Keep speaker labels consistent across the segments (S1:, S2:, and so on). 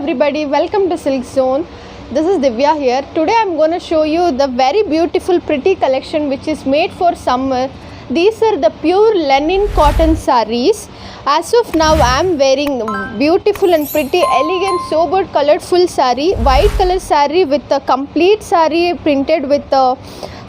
S1: everybody, welcome to Silk Zone. This is Divya here. Today I'm going to show you the very beautiful pretty collection which is made for summer. These are the pure linen cotton sarees. As of now I am wearing beautiful and pretty elegant sober colored full saree, white color saree with a complete saree printed with a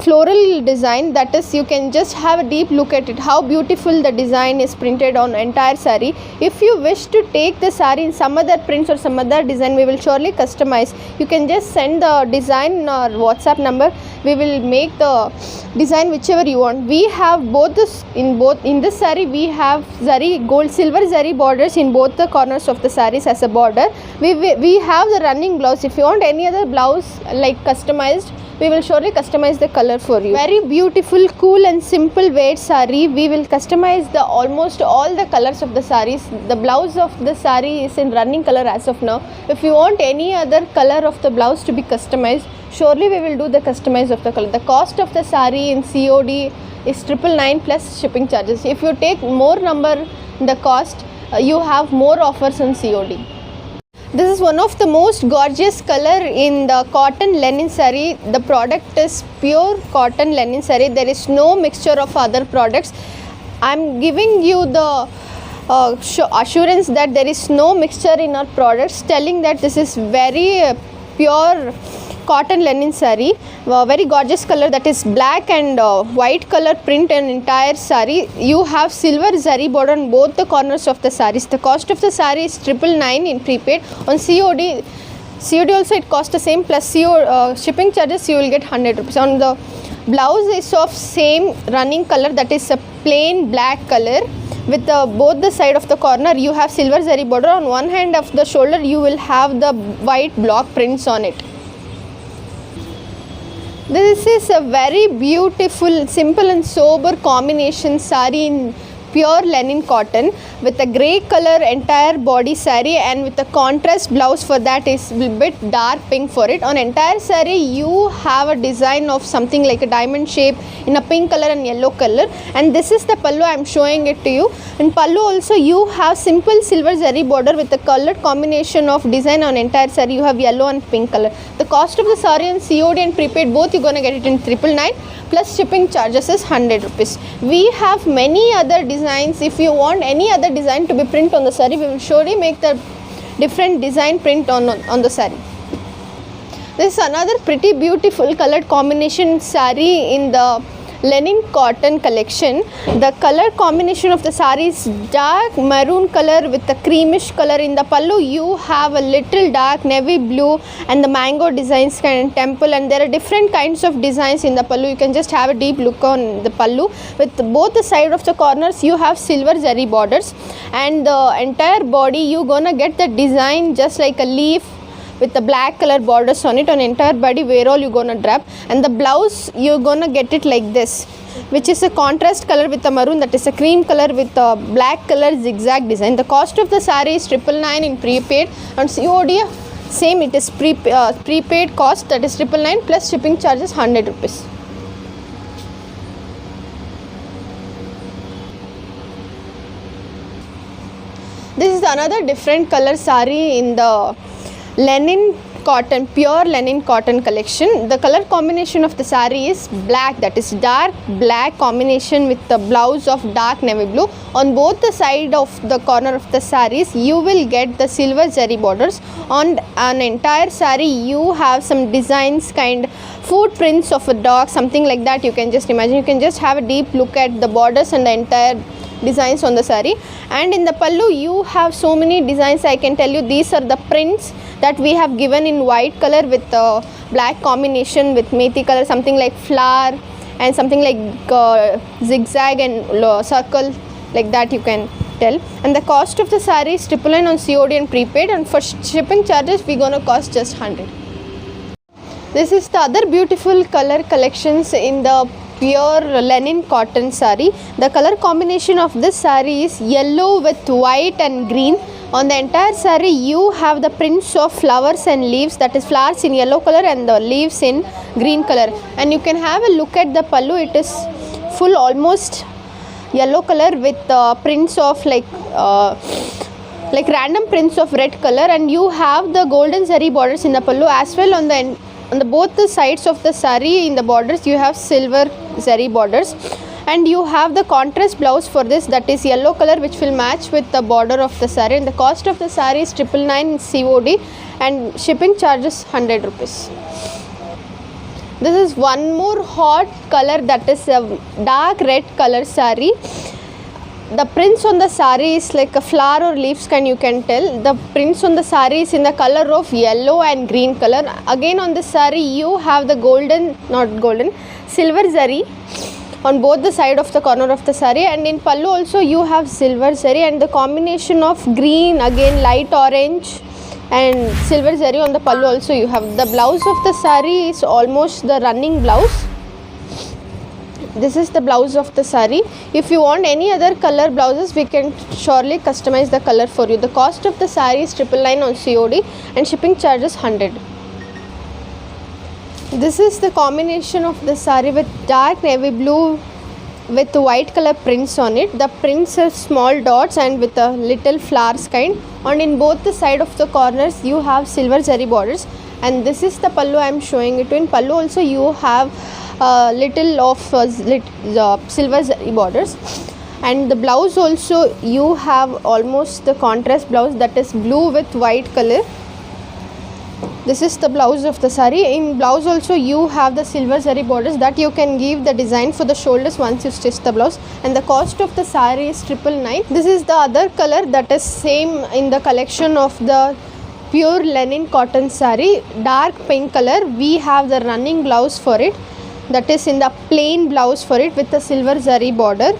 S1: floral design. That is, you can just have a deep look at it, how beautiful the design is printed on entire saree. If you wish to take the saree in some other prints or some other design, we will surely customize. You can just send the design in our WhatsApp number. We will make the design whichever you want. We have both this in this saree we have zari gold silver zari borders in both the corners of the sarees as a border. We have the running blouse. If you want any other blouse like customized, we will surely customize the color for you. Very beautiful, cool and simple weight saree. We will customize the almost all the colors of the sarees. The blouse of the saree is in running color as of now. If you want any other color of the blouse to be customized, surely we will do the customize of the color. The cost of the saree in COD is 999 plus shipping charges. If you take more number the cost, you have more offers on COD. This is one of the most gorgeous color in the cotton linen saree. The product is pure cotton linen saree. There is no mixture of other products. I am giving you the assurance that there is no mixture in our products, telling that this is very pure cotton linen saree. Very gorgeous color, that is black and white color print and entire saree. You have silver zari border on both the corners of the sarees. The cost of the saree is 999 in prepaid. On COD also it costs the same plus shipping charges. You will get 100 rupees. On the blouse is of same running color, that is a plain black color with both the side of the corner you have silver zari border. On one hand of the shoulder you will have the white block prints on it. This is a very beautiful, simple and sober combination saree in pure linen cotton with a grey color entire body saree and with a contrast blouse for that is a bit dark pink for it. On entire saree you have a design of something like a diamond shape in a pink color and yellow color, and this is the pallu. I am showing it to you. In pallu also you have simple silver zari border with a colored combination of design. On entire saree you have yellow and pink color. The cost of the saree on COD and prepaid both you gonna get it in 999 plus shipping charges is 100 rupees. We have many other designs. If you want any other design to be print on the saree, we will surely make the different design print on the saree. This is another pretty beautiful colored combination saree in the linen cotton collection. The color combination of the saree is dark maroon color with a creamish color. In the pallu you have a little dark navy blue and the mango designs kind of temple, and there are different kinds of designs in the pallu. You can just have a deep look on the pallu. With both the side of the corners you have silver zari borders, and the entire body you gonna get the design just like a leaf with the black color borders on it on entire body where all you gonna drap. And the blouse you're gonna get it like this, which is a contrast color with a maroon, that is a cream color with a black color zigzag design. The cost of the saree is 999 in prepaid. On COD same, it is prepaid cost, that is 999 plus shipping charges 100 rupees. This is another different color saree in the linen cotton, pure linen cotton collection. The color combination of the saree is black, that is dark black combination with the blouse of dark navy blue. On both the side of the corner of the sarees you will get the silver zari borders. On an entire saree you have some designs kind footprints of a dog, something like that. You can just imagine. You can just have a deep look at the borders and the entire designs on the saree. And in the pallu you have so many designs. I can tell you these are the prints that we have given in white color with black combination with methi color, something like flower and something like zigzag and circle, like that you can tell. And the cost of the saree is 999 on COD and prepaid, and for shipping charges we gonna cost just 100. This is the other beautiful color collections in the pure linen cotton saree. The color combination of this saree is yellow with white and green. On the entire saree you have the prints of flowers and leaves, that is flowers in yellow color and the leaves in green color. And you can have a look at the pallu. It is full almost yellow color with prints of like like random prints of red color, and you have the golden zari borders in the pallu as well. On the both the sides of the sari in the borders you have silver zari borders, and you have the contrast blouse for this, that is yellow color, which will match with the border of the sari. And the cost of the sari is 999 COD, and shipping charges 100 rupees. This is one more hot color, that is a dark red color sari. The prints on the sari is like a flower or leaves kind, you can tell. The prints on the sari is in the color of yellow and green color. Again on the sari you have the silver zari on both the side of the corner of the sari, and in pallu also you have silver zari, and the combination of green, again light orange and silver zari on the pallu also you have. The blouse of the sari is almost the running blouse. This is the blouse of the sari. If you want any other color blouses, we can surely customize the color for you. The cost of the sari is 999 on COD, and shipping charges 100. This is the combination of the sari with dark navy blue with white color prints on it. The prints are small dots and with a little flowers kind, and in both the side of the corners you have silver zari borders. And this is the pallu I am showing it. In pallu also you have little of silver zari borders, and the blouse also you have almost the contrast blouse, that is blue with white color. This is the blouse of the sari. In blouse also you have the silver zari borders, that you can give the design for the shoulders once you stitch the blouse, and the cost of the sari is 999. This is the other color, that is same in the collection of the pure linen cotton sari, dark pink color. We have the running blouse for it, that is in the plain blouse for it with the silver zari border.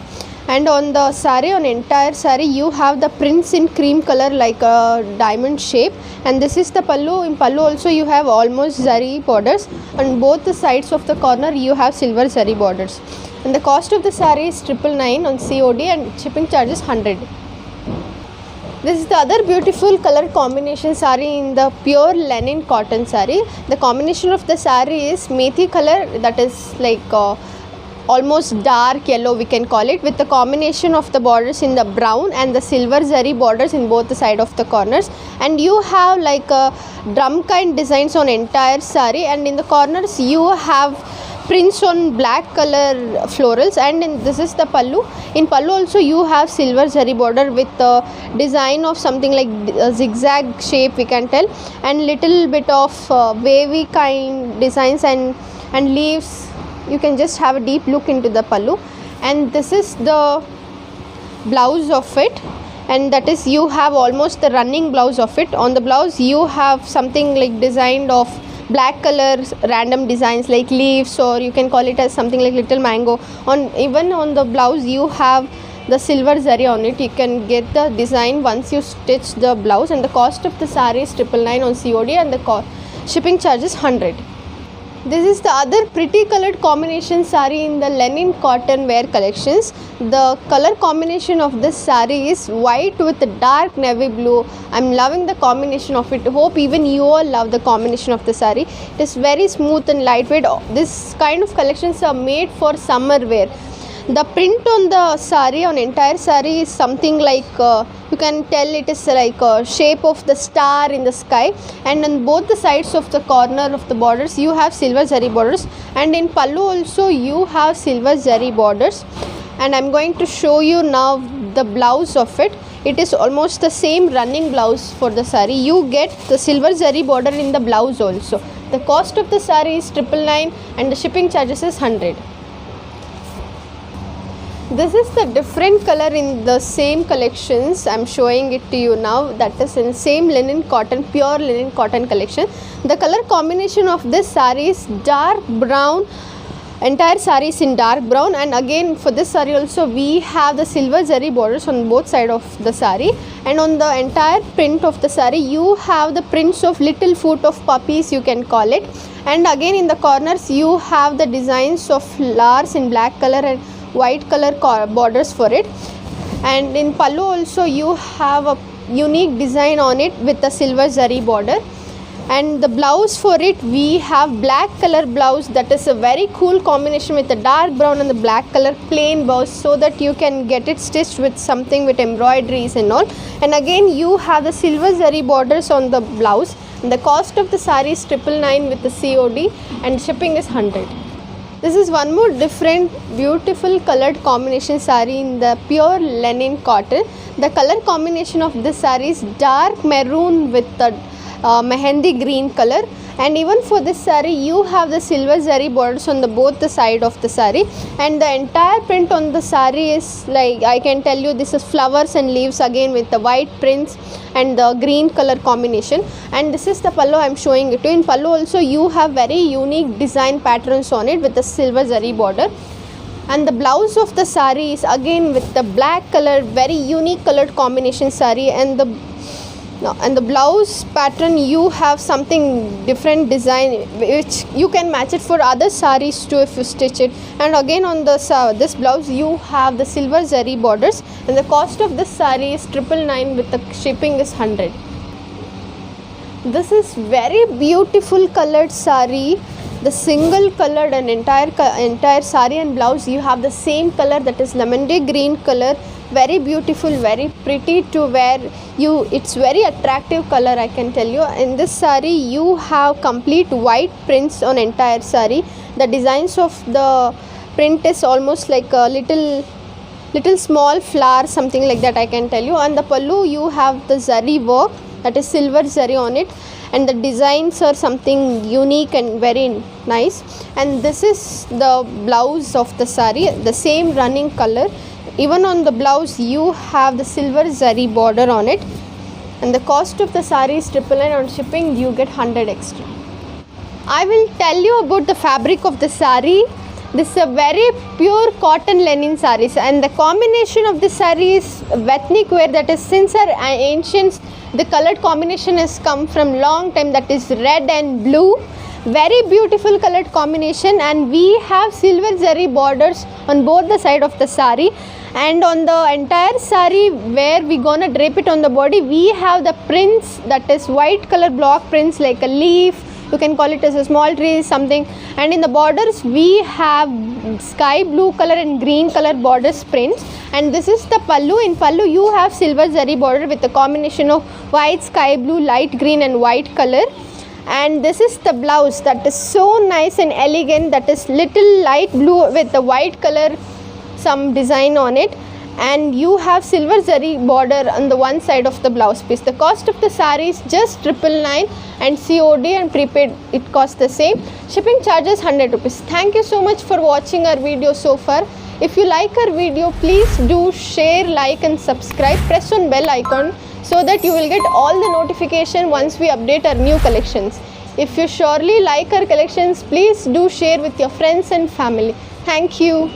S1: And on the sari, on entire sari you have the prints in cream color like a diamond shape, and this is the pallu. In pallu also you have almost zari borders, on both the sides of the corner you have silver zari borders, and the cost of the sari is 999 on COD, and shipping charges 100. This is the other beautiful color combination sari in the pure linen cotton sari. The combination of the sari is methi color, that is like almost dark yellow we can call it, with the combination of the borders in the brown and the silver zari borders in both the side of the corners. And you have like a drum kind designs on entire sari, and in the corners you have prints on black color florals. And this is the pallu. In pallu also you have silver zari border with the design of something like a zigzag shape we can tell, and little bit of wavy kind designs and leaves. You can just have a deep look into the pallu. And this is the blouse of it, and that is you have almost the running blouse of it. On the blouse you have something like designed of black color random designs like leaves, or you can call it as something like little mango. Even on the blouse you have the silver zari on it. You can get the design once you stitch the blouse, and the cost of the sari is 999 on COD, and the shipping charges 100. This is the other pretty colored combination sari in the linen cotton wear collections. The color combination of this sari is white with dark navy blue. I'm loving the combination of it. Hope even you all love the combination of the sari. It is very smooth and lightweight. This kind of collections are made for summer wear. The print on the sari, on entire sari, is something like you can tell it is like a shape of the star in the sky, and on both the sides of the corner of the borders you have silver zari borders, and in pallu also you have silver zari borders. And I'm going to show you now the blouse of it. It is almost the same running blouse for the sari. You get the silver zari border in the blouse also. The cost of the sari is 999, and the shipping charges is 100. This is the different color in the same collections. I'm showing it to you now. That is in same linen cotton, pure linen cotton collection. The color combination of this sari is dark brown. Entire sari is in dark brown, and again for this sari also we have the silver zari borders on both sides of the sari, and on the entire print of the sari you have the prints of little foot of puppies you can call it, and again in the corners you have the designs of flowers in black color and white color borders for it. And in pallu also you have a unique design on it with the silver zari border. And the blouse for it, we have black color blouse, that is a very cool combination with the dark brown and the black color plain blouse, so that you can get it stitched with something with embroideries and all. And again you have the silver zari borders on the blouse, and the cost of the saree is 999 with the COD, and shipping is 100. This is one more different beautiful colored combination saree in the pure linen cotton. The color combination of this saree is dark maroon with the mehendi green color, and even for this saree you have the silver zari borders on the both the side of the saree, and the entire print on the saree is like, I can tell you, this is flowers and leaves again with the white prints and the green color combination. And this is the pallu I am showing it to. In pallu also you have very unique design patterns on it with the silver zari border. And the blouse of the saree is again with the black color, very unique colored combination saree, and the blouse pattern you have something different design which you can match it for other sarees too if you stitch it. And again on the this blouse you have the silver zari borders, and the cost of this saree is 999 with the shipping is 100. This is very beautiful colored saree, the single colored and entire saree and blouse you have the same color, that is lemon green color. Very beautiful, very pretty to wear. It's very attractive color, I can tell you. In this saree you have complete white prints on entire saree. The designs of the print is almost like a little small flower, something like that, I can tell you. And the pallu you have the zari work, that is silver zari on it, and the designs are something unique and very nice. And this is the blouse of the saree, the same running color. Even on the blouse you have the silver zari border on it, and the cost of the saree is 999. On shipping you get 100 extra. I will tell you about the fabric of the saree. This is a very pure cotton linen sarees, and the combination of the saree is ethnic wear, that is since our ancients the colored combination has come from long time, that is red and blue. Very beautiful colored combination, and we have silver zari borders on both the side of the saree. And on the entire saree where we gonna drape it on the body, we have the prints, that is white color block prints like a leaf, you can call it as a small tree something. And in the borders we have sky blue color and green color borders prints. And this is the pallu. In pallu you have silver zari border with a combination of white, sky blue, light green and white color. And this is the blouse, that is so nice and elegant, that is little light blue with the white color, some design on it, and you have silver zari border on the one side of the blouse piece. The cost of the saree is just 999, and COD and prepaid it costs the same. Shipping charges 100 rupees. Thank you so much for watching our video so far. If you like our video, please do share, like and subscribe. Press on bell icon so that you will get all the notification once we update our new collections. If you surely like our collections, please do share with your friends and family. Thank you.